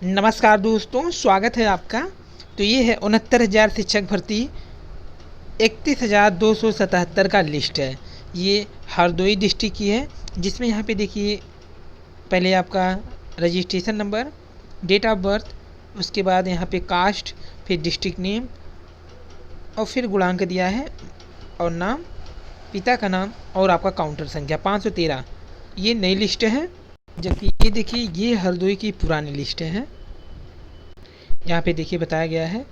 नमस्कार दोस्तों, स्वागत है आपका। तो ये है 69,000 शिक्षक भर्ती 31,277 का लिस्ट है। ये हरदोई डिस्ट्रिक्ट की है, जिसमें यहाँ पे देखिए पहले आपका registration number, date of birth, उसके बाद यहाँ पे कास्ट, फिर डिस्ट्रिक्ट नेम और फिर गुणांक दिया है और नाम, पिता का नाम और आपका काउंटर संख्या 513। ये नई लिस्ट है, जबकि ये देखिए ये हरदोई की पुरानी लिस्ट है। यहाँ पे देखिए बताया गया है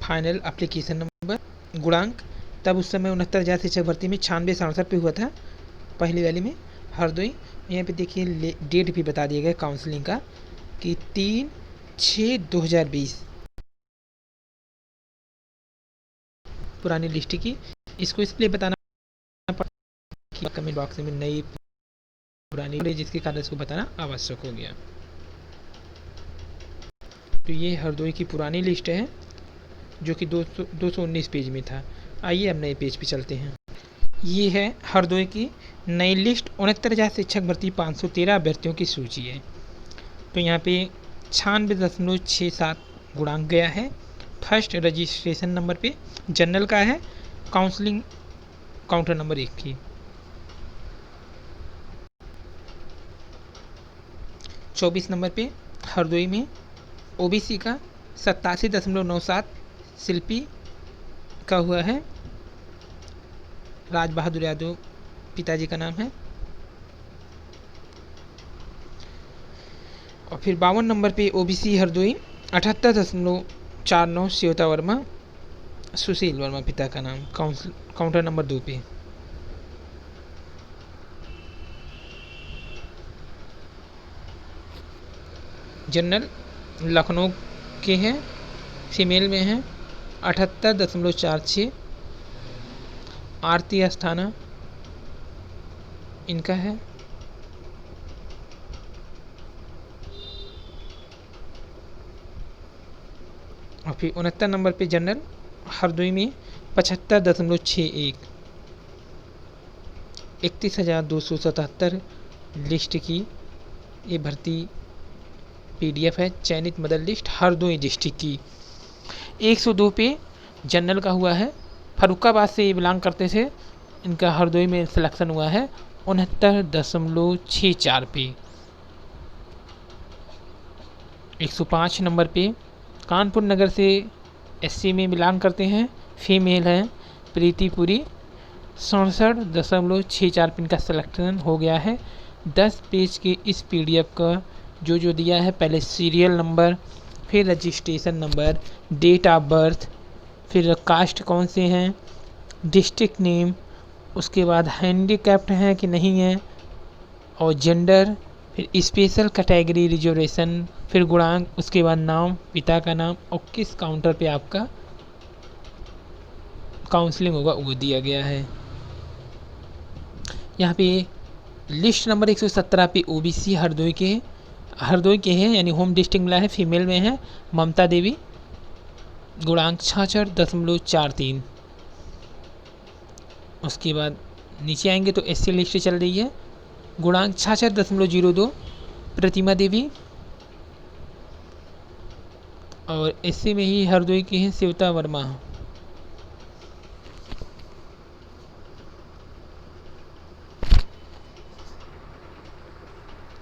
फाइनल एप्लीकेशन नंबर, गुणांक, तब उस समय 69,000 शिक्षक भर्ती में 96-67 पे हुआ था पहली वाली में हरदोई। यहाँ पे देखिए डेट भी बता दिया गया काउंसलिंग का कि 3/6/2020 पुरानी लिस्ट की। इसको इसलिए बताना कि कमेंट बॉक्स में नई पुरानी, जिसके कारण इसको बताना आवश्यक हो गया। तो ये हरदोई की पुरानी लिस्ट है जो कि 219 पेज में था। आइए अब नए पेज पे चलते हैं। ये है हरदोई की नई लिस्ट। 69,000 शिक्षक भर्ती 513 अभ्यर्थियों की सूची है। तो यहाँ पे 96.67 गुणांक गया है। फर्स्ट रजिस्ट्रेशन नंबर पे जनरल का है, काउंसलिंग काउंटर नंबर 1 की। 24 नंबर पे हरदोई में ओबीसी का 87.97 शिल्पी का हुआ है, राज बहादुर यादव पिताजी का नाम है। और फिर 52 नंबर पे ओबीसी हरदोई 78.49 श्वेता वर्मा, सुशील वर्मा पिता का नाम, काउंटर नंबर 2 पे। जनरल लखनऊ के हैं, फीमेल में हैं, 78.46 आरती अस्थाना इनका है। और फिर 69 नंबर पे जनरल हरदोई में 75.61 31,277 लिस्ट की ये भर्ती पीडीएफ है, चयनित मदर लिस्ट हरदोई डिस्ट्रिक्ट की। 102 पे जनरल का हुआ है, फरुखाबाद से ये बिलोंग करते थे, इनका हरदोई में सिलेक्शन हुआ है 69.64 पे। 105 नंबर पे कानपुर नगर से एससी में बिलोंग करते हैं, फीमेल हैं, प्रीतिपुरी, 67.64 पे इनका सिलेक्शन हो गया है। 10 पेज के इस पीडीएफ का जो दिया है, पहले सीरियल नंबर, फिर registration number, date of birth, फिर कास्ट कौन से हैं, डिस्ट्रिक्ट नेम, उसके बाद हैंडीकैप्ड हैं कि नहीं है, और जेंडर, फिर स्पेशल कैटेगरी रिजर्वेशन, फिर गुणांक, उसके बाद नाम, पिता का नाम और किस काउंटर पे आपका काउंसलिंग होगा वो दिया गया है। यहाँ पे लिस्ट नंबर 117 पे ओबीसी हरदोई के हैं, यानी होम डिस्ट्रिक्ट मिला है, फीमेल में है ममता देवी, गुणांक 66.43। उसके बाद नीचे आएंगे तो एससी लिस्ट चल रही है, गुणांक 66.02 प्रतिमा देवी, और एससी में ही हरदोई की है श्वेता वर्मा।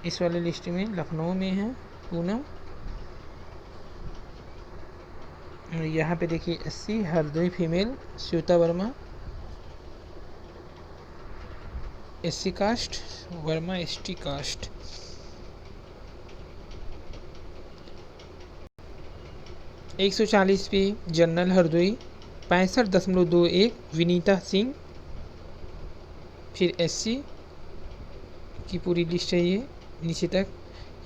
इस वाले लिस्ट में लखनऊ में है पूनम। यहाँ पे देखिए SC Hardoi female Shweta Verma, SC caste, Verma ST caste. एक 140 पे जनरल हरदोई 65.21 विनीता सिंह, फिर एससी की पूरी लिस्ट है ये नीचे तक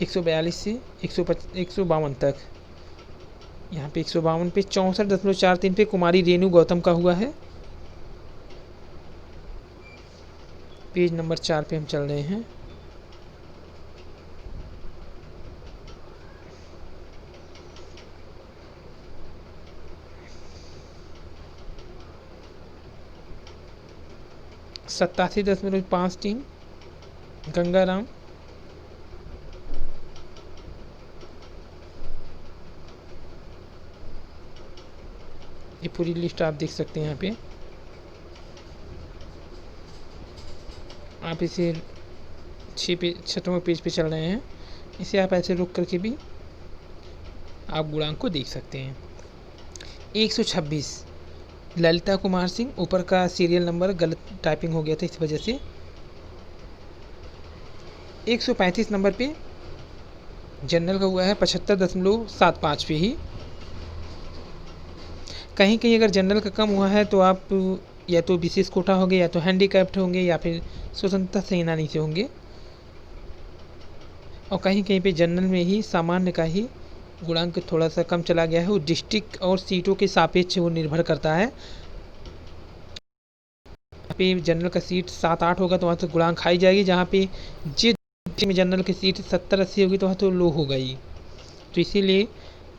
142 से 152 तक। यहाँ पे 152 पे 64.43 पे कुमारी रेणु गौतम का हुआ है। पेज नंबर 4 पे हम चल रहे हैं। $87.53 गंगाराम, ये पूरी लिस्ट आप देख सकते हैं यहाँ पे। आप इसे 6वें पेज पे चल रहे हैं, इसे आप ऐसे रुक करके भी आप गुणांक को देख सकते हैं। 126 ललिता कुमार सिंह, ऊपर का सीरियल नंबर गलत टाइपिंग हो गया था इस वजह से। 135 नंबर पे जनरल का हुआ है 75.75 पे ही। कहीं कहीं अगर जनरल का कम हुआ है तो आप या तो विशेष कोटा होंगे, या तो हैंडीकैप्ड होंगे, या फिर स्वतंत्रता सेनानी से होंगे। और कहीं कहीं पे जनरल में ही सामान्य का ही गुणांक थोड़ा सा कम चला गया है। वो डिस्ट्रिक्ट और सीटों के सापेक्ष वो निर्भर करता है। पे जनरल का सीट 7-8 होगा तो वहाँ तो गुणांक हाई जाएगी, जहाँ पे जिस में जनरल की सीट 70-80 होगी तो वहाँ तो लो हो गई। तो इसीलिए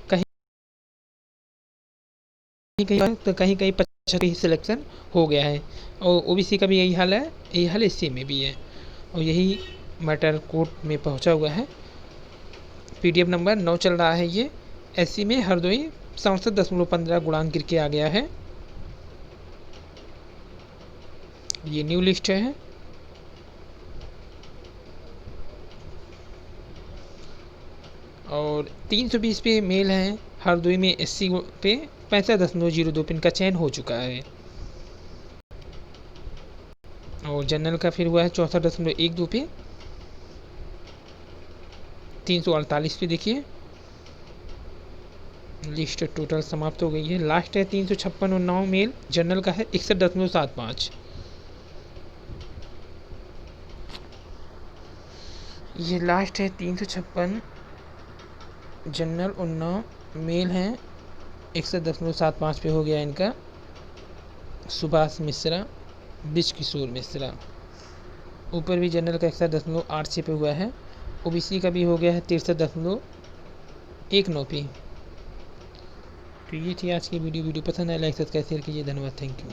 कहीं कहीं तो कहीं कहीं 75 ही सिलेक्शन हो गया है। और ओबीसी का भी यही हाल है, यही हाल एससी में भी है, और यही मैटर कोर्ट में पहुंचा हुआ है। पीडीएफ नंबर 9 चल रहा है ये। एससी में हरदोई 67.15 गुणांक गिर के आ गया है। ये न्यू लिस्ट है। और 320 पे मेल है हरदोई में। एससी पे 65.02 पे इनका चयन हो चुका है। और जनरल का फिर हुआ है 64.12 पे। 348 पे देखिए लिस्ट टोटल समाप्त हो गई है। लास्ट है 356 और 9 मेल जनरल का है 61.75। ये लास्ट है 356 जनरल और 9 मेल हैं 61.75 पे हो गया इनका। सुभाष मिश्रा, ब्रिज किशोर मिश्रा। ऊपर भी जनरल का 61.86 पे हुआ है। ओबीसी का भी हो गया है 63.19 पे। तो ये थी आज की वीडियो पसंद आए लाइक सब्सक्राइब शेयर कीजिए। धन्यवाद, थैंक यू।